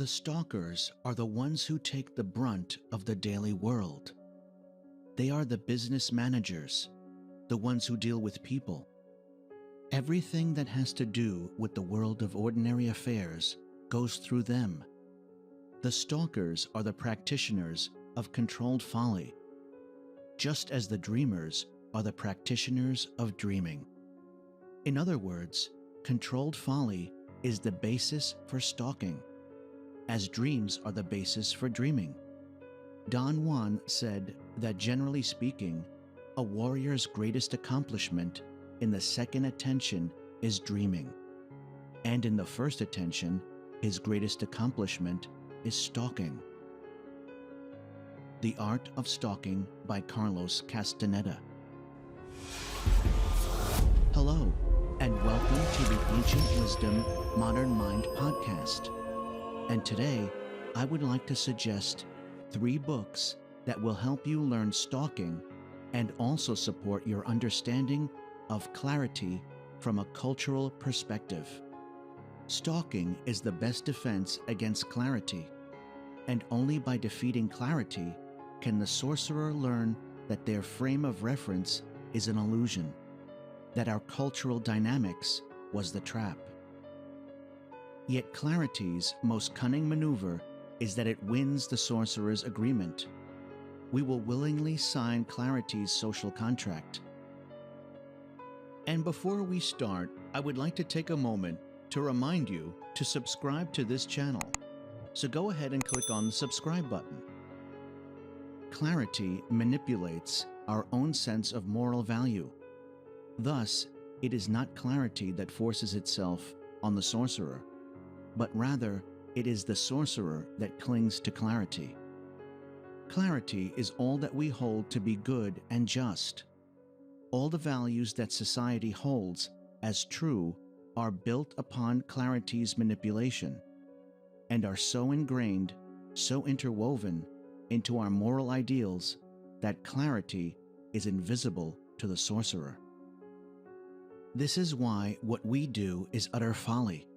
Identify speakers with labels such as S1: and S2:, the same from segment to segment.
S1: The stalkers are the ones who take the brunt of the daily world. They are the business managers, the ones who deal with people. Everything that has to do with the world of ordinary affairs goes through them. The stalkers are the practitioners of controlled folly, just as the dreamers are the practitioners of dreaming. In other words, controlled folly is the basis for stalking, as dreams are the basis for dreaming. Don Juan said that generally speaking, a warrior's greatest accomplishment in the second attention is dreaming, and in the first attention, his greatest accomplishment is stalking. The Art of Stalking by Carlos Castaneda. Hello, and welcome to the Ancient Wisdom Modern Mind podcast. And today, I would like to suggest 3 books that will help you learn stalking and also support your understanding of clarity from a cultural perspective. Stalking is the best defense against clarity, and only by defeating clarity can the sorcerer learn that their frame of reference is an illusion, that our cultural dynamics was the trap. Yet clarity's most cunning maneuver is that it wins the sorcerer's agreement. We will willingly sign clarity's social contract. And before we start, I would like to take a moment to remind you to subscribe to this channel. So go ahead and click on the subscribe button. Clarity manipulates our own sense of moral value. Thus, it is not clarity that forces itself on the sorcerer, but rather it is the sorcerer that clings to clarity. Clarity is all that we hold to be good and just. All the values that society holds as true are built upon clarity's manipulation, and are so ingrained, so interwoven into our moral ideals that clarity is invisible to the sorcerer. This is why what we do is utter folly.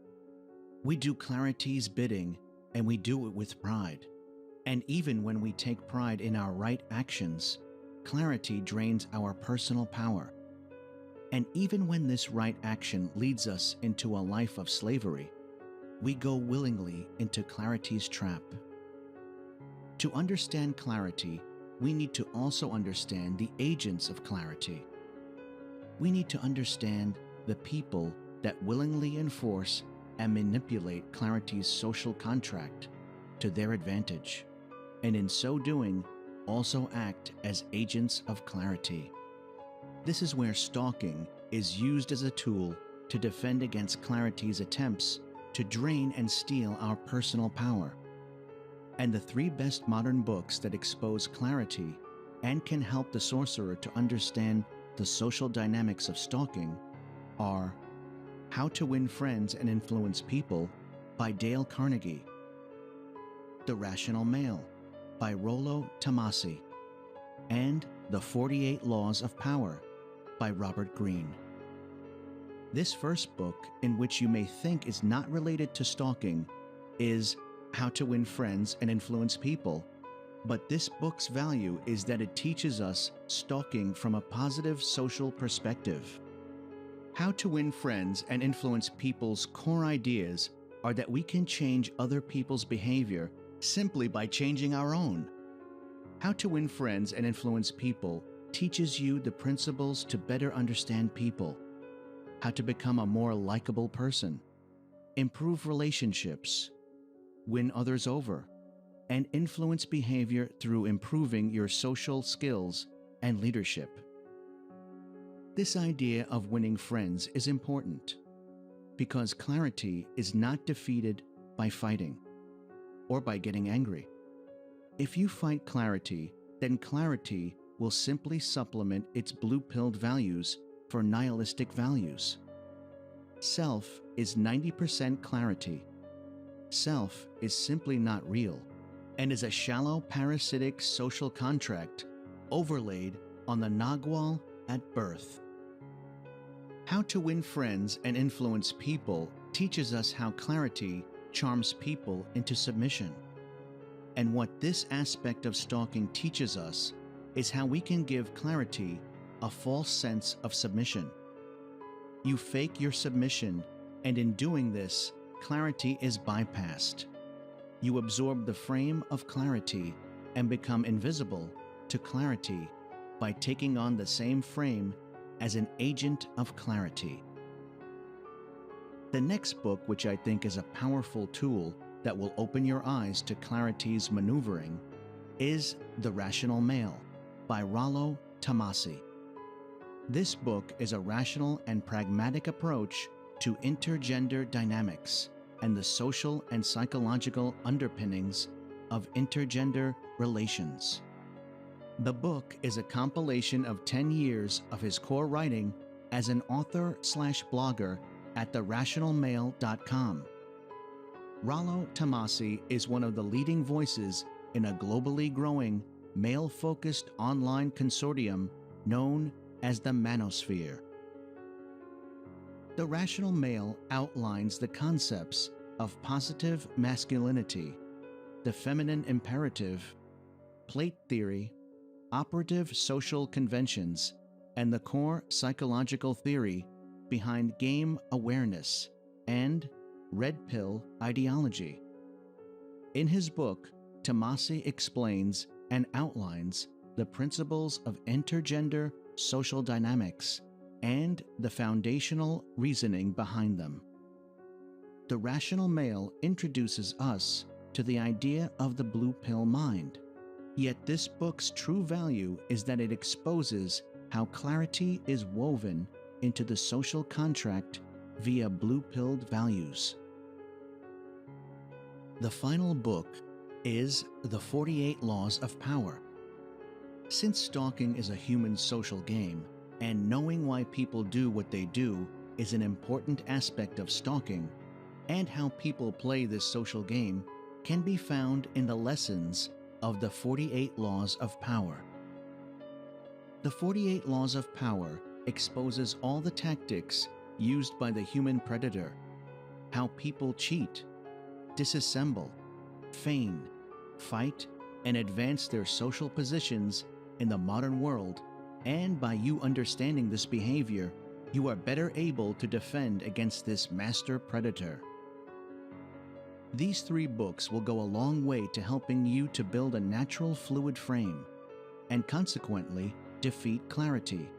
S1: We do clarity's bidding, and we do it with pride. And even when we take pride in our right actions, clarity drains our personal power. And even when this right action leads us into a life of slavery, we go willingly into clarity's trap. To understand clarity, we need to also understand the agents of clarity. We need to understand the people that willingly enforce and manipulate clarity's social contract to their advantage, and in so doing, also act as agents of clarity. This is where stalking is used as a tool to defend against clarity's attempts to drain and steal our personal power. And the 3 best modern books that expose clarity and can help the sorcerer to understand the social dynamics of stalking are How to Win Friends and Influence People by Dale Carnegie, The Rational Male by Rollo Tomassi, and The 48 Laws of Power by Robert Greene. This first book, in which you may think is not related to stalking, is How to Win Friends and Influence People, but this book's value is that it teaches us stalking from a positive social perspective. How to Win Friends and Influence People's core ideas are that we can change other people's behavior simply by changing our own. How to Win Friends and Influence People teaches you the principles to better understand people, how to become a more likable person, improve relationships, win others over, and influence behavior through improving your social skills and leadership. This idea of winning friends is important because clarity is not defeated by fighting or by getting angry. If you fight clarity, then clarity will simply supplement its blue-pilled values for nihilistic values. Self is 90% clarity. Self is simply not real and is a shallow parasitic social contract overlaid on the Nagual at birth. How to Win Friends and Influence People teaches us how clarity charms people into submission. And what this aspect of stalking teaches us is how we can give clarity a false sense of submission. You fake your submission, and in doing this, clarity is bypassed. You absorb the frame of clarity and become invisible to clarity by taking on the same frame as an agent of clarity. The next book, which I think is a powerful tool that will open your eyes to clarity's maneuvering, is The Rational Male by Rollo Tomassi. This book is a rational and pragmatic approach to intergender dynamics and the social and psychological underpinnings of intergender relations. The book is a compilation of 10 years of his core writing as an author/blogger at therationalmale.com. Rollo Tomassi is one of the leading voices in a globally growing, male-focused online consortium known as the Manosphere. The Rational Male outlines the concepts of positive masculinity, the feminine imperative, plate theory, operative social conventions, and the core psychological theory behind game awareness and red pill ideology. In his book, Tomassi explains and outlines the principles of intergender social dynamics and the foundational reasoning behind them. The Rational Male introduces us to the idea of the blue pill mind. Yet this book's true value is that it exposes how clarity is woven into the social contract via blue-pilled values. The final book is The 48 Laws of Power. Since stalking is a human social game, and knowing why people do what they do is an important aspect of stalking, and how people play this social game can be found in the lessons of the 48 Laws of Power. The 48 Laws of Power exposes all the tactics used by the human predator, how people cheat, disassemble, feign, fight, and advance their social positions in the modern world, and by you understanding this behavior, you are better able to defend against this master predator. These 3 books will go a long way to helping you to build a natural fluid frame, and consequently defeat clarity.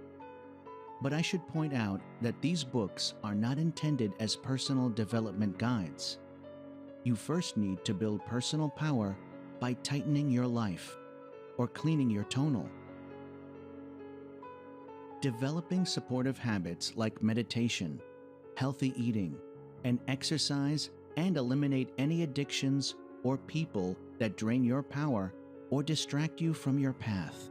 S1: But I should point out that these books are not intended as personal development guides. You first need to build personal power by tightening your life or cleaning your tonal. Developing supportive habits like meditation, healthy eating, and exercise, and eliminate any addictions or people that drain your power or distract you from your path.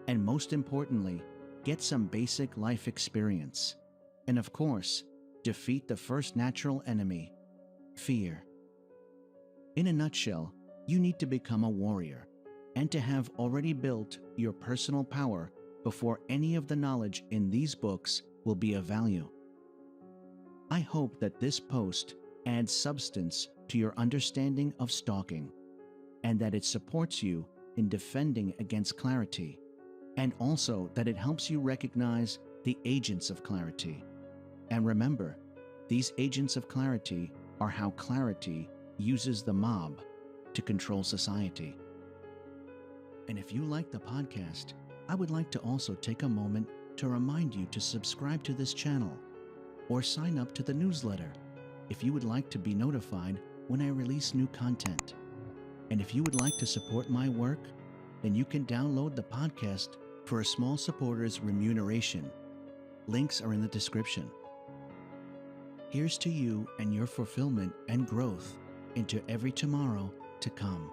S1: And most importantly, get some basic life experience. And of course, defeat the first natural enemy, fear. In a nutshell, you need to become a warrior and to have already built your personal power before any of the knowledge in these books will be of value. I hope that this post adds substance to your understanding of stalking, and that it supports you in defending against clarity, and also that it helps you recognize the agents of clarity. And remember, these agents of clarity are how clarity uses the mob to control society. And if you like the podcast, I would like to also take a moment to remind you to subscribe to this channel or sign up to the newsletter if you would like to be notified when I release new content. And if you would like to support my work, then you can download the podcast for a small supporter's remuneration. Links are in the description. Here's to you and your fulfillment and growth into every tomorrow to come.